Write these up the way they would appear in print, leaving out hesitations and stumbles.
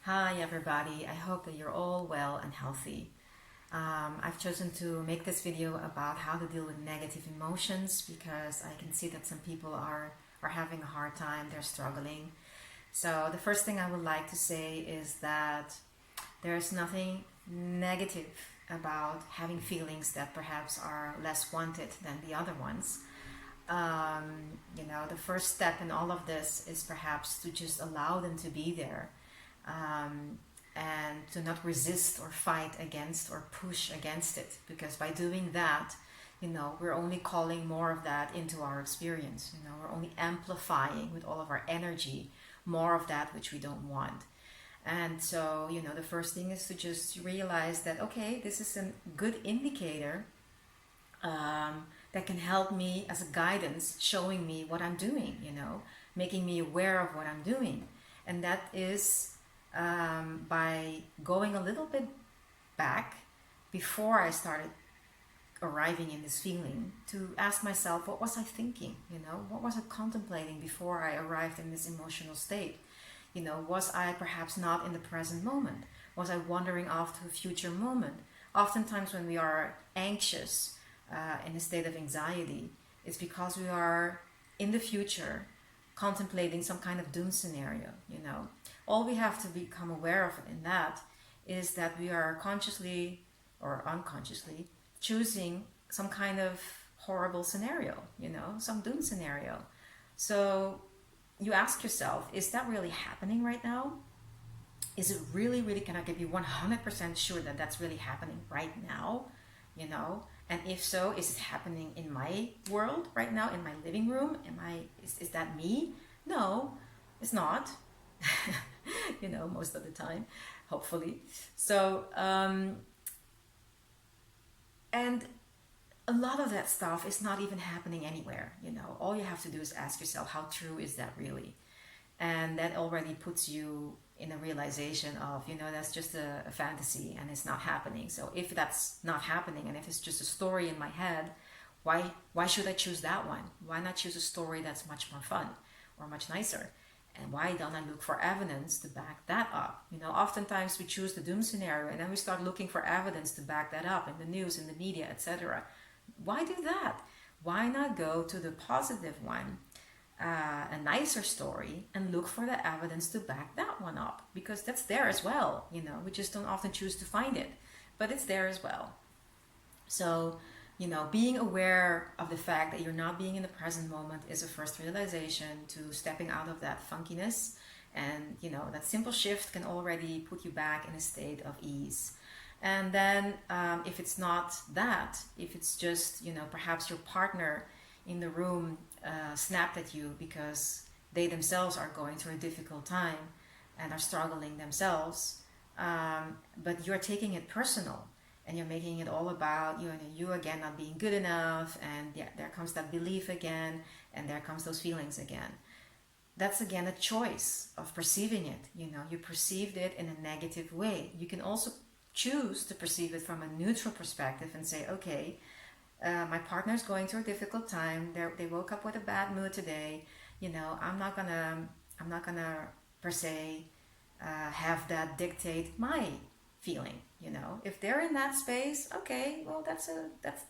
Hi everybody, I hope that you're all well and healthy. I've chosen to make this video about how to deal with negative emotions because I can see that some people are having a hard time, they're struggling. So the first thing I would like to say is that there's nothing negative about having feelings that perhaps are less wanted than the other ones. The first step in all of this is perhaps to just allow them to be there, and to not resist or fight against or push against it, because by doing that, we're only calling more of that into our experience. We're only amplifying with all of our energy more of that which we don't want. And so, the first thing is to just realize that, okay, this is a good indicator, that can help me as a guidance, showing me what I'm doing, making me aware of what I'm doing. And that is by going a little bit back before I started arriving in this feeling, to ask myself, what was I thinking? What was I contemplating before I arrived in this emotional state? Was I perhaps not in the present moment? Was I wandering off to a future moment? Oftentimes when we are anxious, in a state of anxiety, it's because we are in the future contemplating some kind of doom scenario. All we have to become aware of in that is that we are consciously or unconsciously choosing some kind of horrible scenario, some doom scenario. So you ask yourself, is that really happening right now? Is it really, can I be 100% sure that that's really happening right now? And if so, is it happening in my world right now, in my living room? Is that me? No, it's not. Most of the time, hopefully. So, and a lot of that stuff is not even happening anywhere. All you have to do is ask yourself, how true is that really? And that already puts you in a realization of, that's just a fantasy and it's not happening. So if that's not happening, and if it's just a story in my head, why should I choose that one? Why not choose a story that's much more fun or much nicer? And why don't I look for evidence to back that up? Oftentimes we choose the doom scenario and then we start looking for evidence to back that up in the news, in the media, etc. Why do that? Why not go to the positive one, a nicer story, and look for the evidence to back that one up? Because that's there as well. We just don't often choose to find it, but it's there as well. So, being aware of the fact that you're not being in the present moment is a first realization to stepping out of that funkiness. And, that simple shift can already put you back in a state of ease. And then if it's not that, if it's just, perhaps your partner in the room snapped at you because they themselves are going through a difficult time and are struggling themselves, but you're taking it personal and you're making it all about you again not being good enough, and yeah, there comes that belief again, and there comes those feelings again. That's again a choice of perceiving it. You perceived it in a negative way. You can also choose to perceive it from a neutral perspective and say, okay, my partner's going through a difficult time. They woke up with a bad mood today. I'm not gonna per se have that dictate my feeling. If they're in that space, okay, well, that's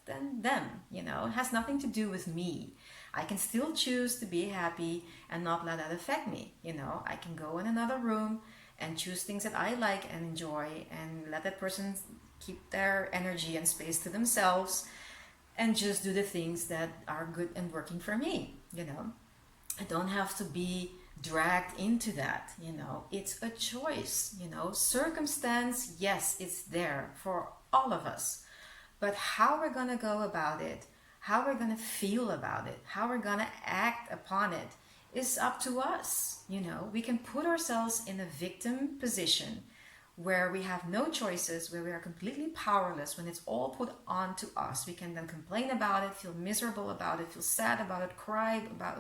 then them. It has nothing to do with me. I can still choose to be happy and not let that affect me. I can go in another room and choose things that I like and enjoy, and let that person keep their energy and space to themselves, and just do the things that are good and working for me. I don't have to be dragged into that. It's a choice. Circumstance, yes, it's there for all of us, but how we're going to go about it, how we're going to feel about it, how we're going to act upon it is up to us. We can put ourselves in a victim position where we have no choices, where we are completely powerless. When it's all put onto us, we can then complain about it, feel miserable about it, feel sad about it, cry about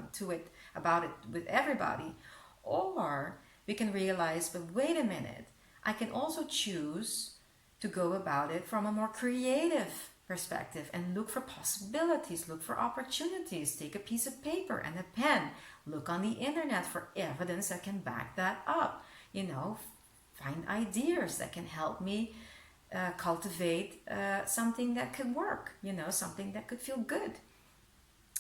it with everybody. Or we can realize, but wait a minute, I can also choose to go about it from a more creative perspective and look for possibilities, look for opportunities, take a piece of paper and a pen, look on the internet for evidence that can back that up. find ideas that can help me cultivate something that could work, something that could feel good.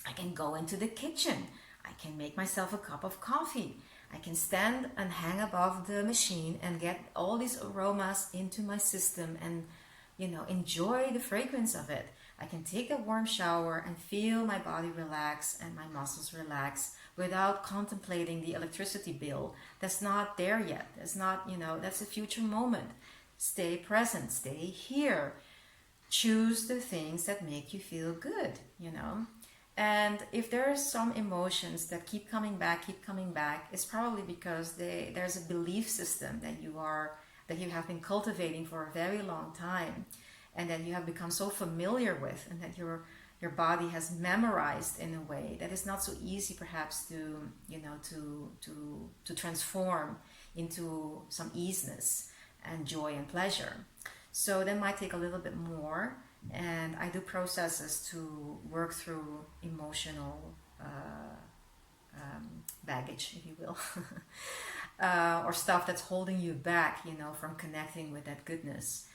I can go into the kitchen. I can make myself a cup of coffee. I can stand and hang above the machine and get all these aromas into my system and, enjoy the fragrance of it. I can take a warm shower and feel my body relax and my muscles relax without contemplating the electricity bill that's not there yet. That's not, that's a future moment. Stay present, stay here. Choose the things that make you feel good, And if there are some emotions that keep coming back, it's probably because there's a belief system that you have been cultivating for a very long time, and that you have become so familiar with, and that your body has memorized in a way that is not so easy perhaps to transform into some easiness and joy and pleasure. So that might take a little bit more, and I do processes to work through emotional baggage, if you will, or stuff that's holding you back, from connecting with that goodness.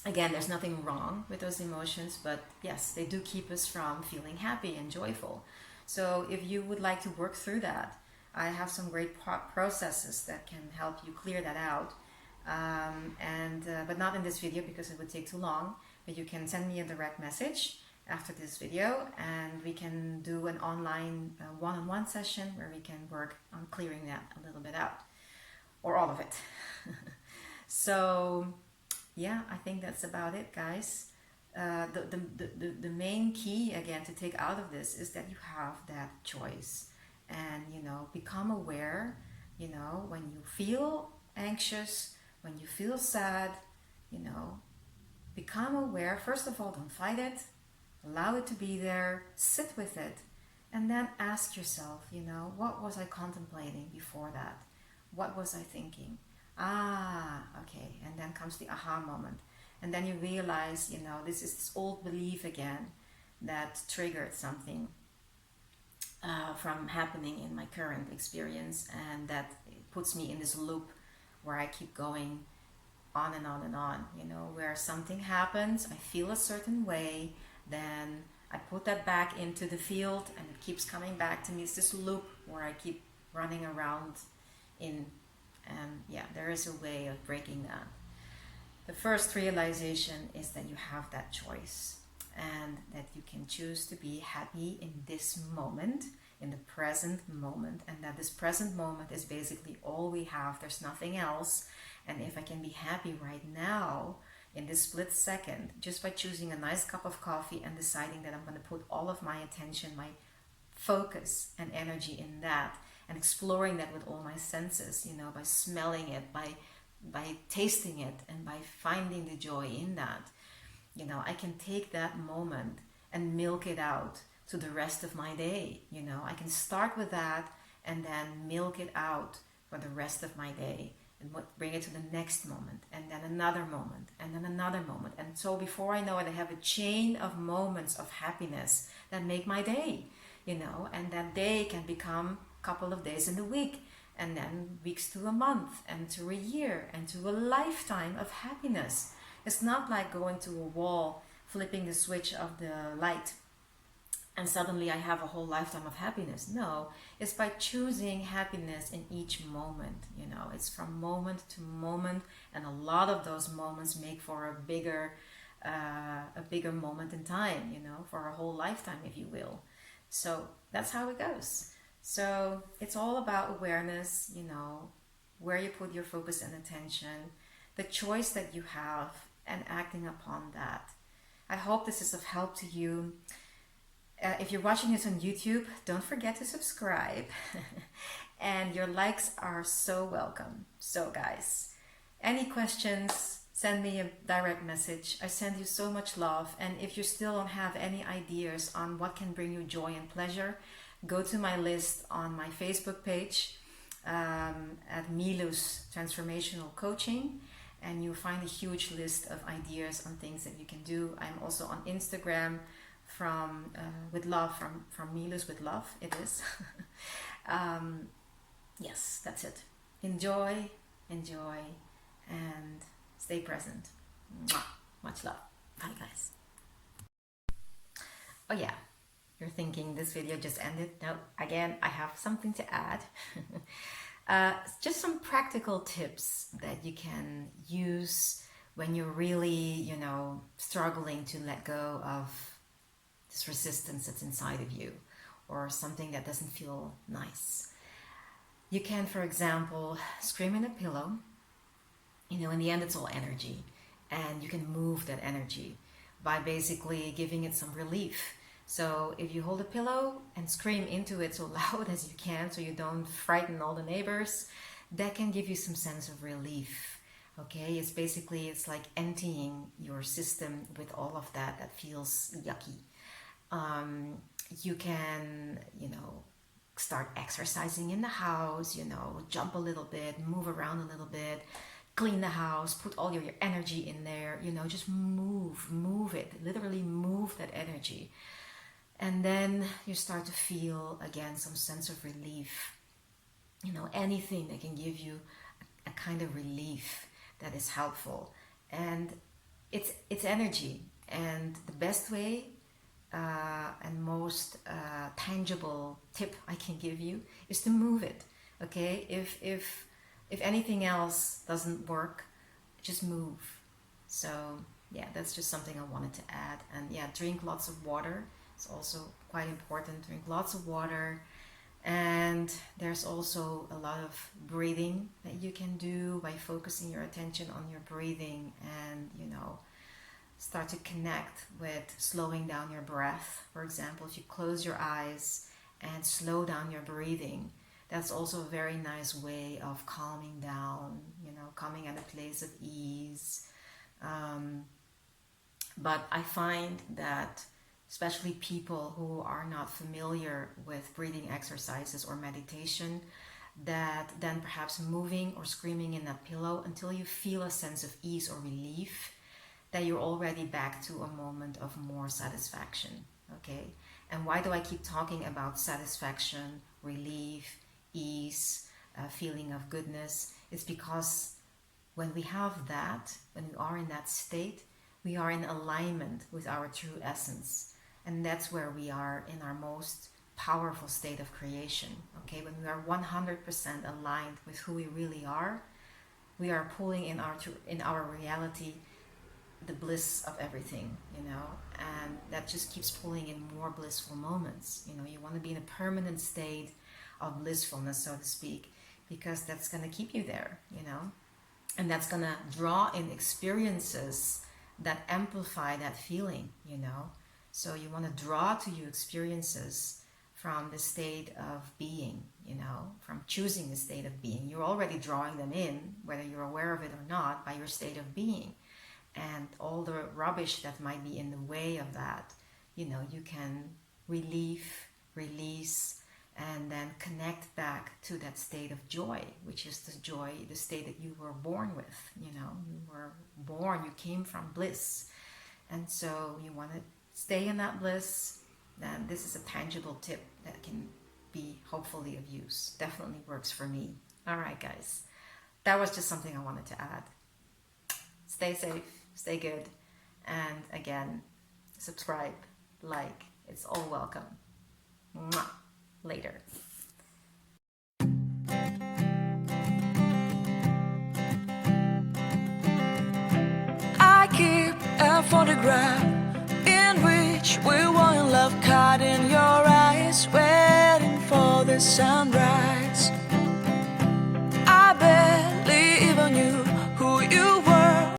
Again, there's nothing wrong with those emotions, but yes, they do keep us from feeling happy and joyful. So if you would like to work through that, I have some great processes that can help you clear that out. But not in this video because it would take too long. But you can send me a direct message after this video, and we can do an online one-on-one session where we can work on clearing that a little bit out, or all of it. So yeah, I think that's about it, guys. The main key again to take out of this is that you have that choice, and become aware, when you feel anxious, when you feel sad, become aware. First of all, don't fight it, allow it to be there, sit with it, and then ask yourself, what was I contemplating before that? What was I thinking? Okay. And then comes the aha moment. And then you realize, this is this old belief again that triggered something from happening in my current experience, and that puts me in this loop where I keep going on and on and on, where something happens, I feel a certain way, then I put that back into the field and it keeps coming back to me. It's this loop where I keep running around in, and yeah, there is a way of breaking that. The first realization is that you have that choice, and that you can choose to be happy in this moment, in the present moment, and that this present moment is basically all we have. There's nothing else. And if I can be happy right now, in this split second, just by choosing a nice cup of coffee and deciding that I'm going to put all of my attention, my focus and energy in that, and exploring that with all my senses, by smelling it, by tasting it, and by finding the joy in that, I can take that moment and milk it out to the rest of my day. I can start with that and then milk it out for the rest of my day, and bring it to the next moment, and then another moment, and then another moment. And so before I know it, I have a chain of moments of happiness that make my day, and that day can become a couple of days in the week, and then weeks to a month, and to a year, and to a lifetime of happiness. It's not like going to a wall, flipping the switch of the light, and suddenly I have a whole lifetime of happiness. No, it's by choosing happiness in each moment. It's from moment to moment, and a lot of those moments make for a bigger moment in time, for a whole lifetime, if you will. So that's how it goes. So it's all about awareness, where you put your focus and attention, the choice that you have, and acting upon that. I hope this is of help to you. If you're watching this on YouTube, don't forget to subscribe. And your likes are so welcome. So guys, any questions, send me a direct message. I send you so much love. And if you still don't have any ideas on what can bring you joy and pleasure, go to my list on my Facebook page at Milu's Transformational Coaching, and you'll find a huge list of ideas on things that you can do. I'm also on Instagram from with love, from Milu's with love. It is. Yes, that's it. Enjoy, enjoy, and stay present. Mwah. Much love. Bye, guys. Oh yeah, you're thinking this video just ended? No, again, I have something to add. Just some practical tips that you can use when you're really, struggling to let go of this resistance that's inside of you, or something that doesn't feel nice. You can, for example, scream in a pillow. In the end, it's all energy, and you can move that energy by basically giving it some relief. So if you hold a pillow and scream into it so loud as you can, so you don't frighten all the neighbors, that can give you some sense of relief. Okay, it's like emptying your system with all of that feels yucky. You can, start exercising in the house, jump a little bit, move around a little bit, clean the house, put all your energy in there, just move it, literally move that energy. And then you start to feel again some sense of relief. Anything that can give you a kind of relief that is helpful. And it's energy. And the best way and most tangible tip I can give you is to move it. Okay? If anything else doesn't work, just move. So yeah, that's just something I wanted to add. And yeah, drink lots of water. It's also quite important. Drink lots of water. And there's also a lot of breathing that you can do by focusing your attention on your breathing and, start to connect with slowing down your breath. For example, if you close your eyes and slow down your breathing, that's also a very nice way of calming down, coming at a place of ease. But I find that especially people who are not familiar with breathing exercises or meditation, that then perhaps moving or screaming in that pillow until you feel a sense of ease or relief, that you're already back to a moment of more satisfaction. Okay? And why do I keep talking about satisfaction, relief, ease, feeling of goodness? It's because when we have that, when we are in that state, we are in alignment with our true essence. And that's where we are in our most powerful state of creation. Okay, when we are 100% aligned with who we really are, we are pulling in our reality the bliss of everything, and that just keeps pulling in more blissful moments. You want to be in a permanent state of blissfulness, so to speak, because that's going to keep you there, and that's going to draw in experiences that amplify that feeling, So you want to draw to you experiences from the state of being, from choosing the state of being. You're already drawing them in, whether you're aware of it or not, by your state of being. And all the rubbish that might be in the way of that, you can release, and then connect back to that state of joy, which is the state that you were born with. You were born, you came from bliss. And so you want to stay in that bliss. Then this is a tangible tip that can be hopefully of use. Definitely works for me. All right, guys. That was just something I wanted to add. Stay safe, stay good, and again, subscribe, like, it's all welcome. Mwah. Later. I keep a photograph in which we were in love, caught in your eyes, waiting for the sunrise.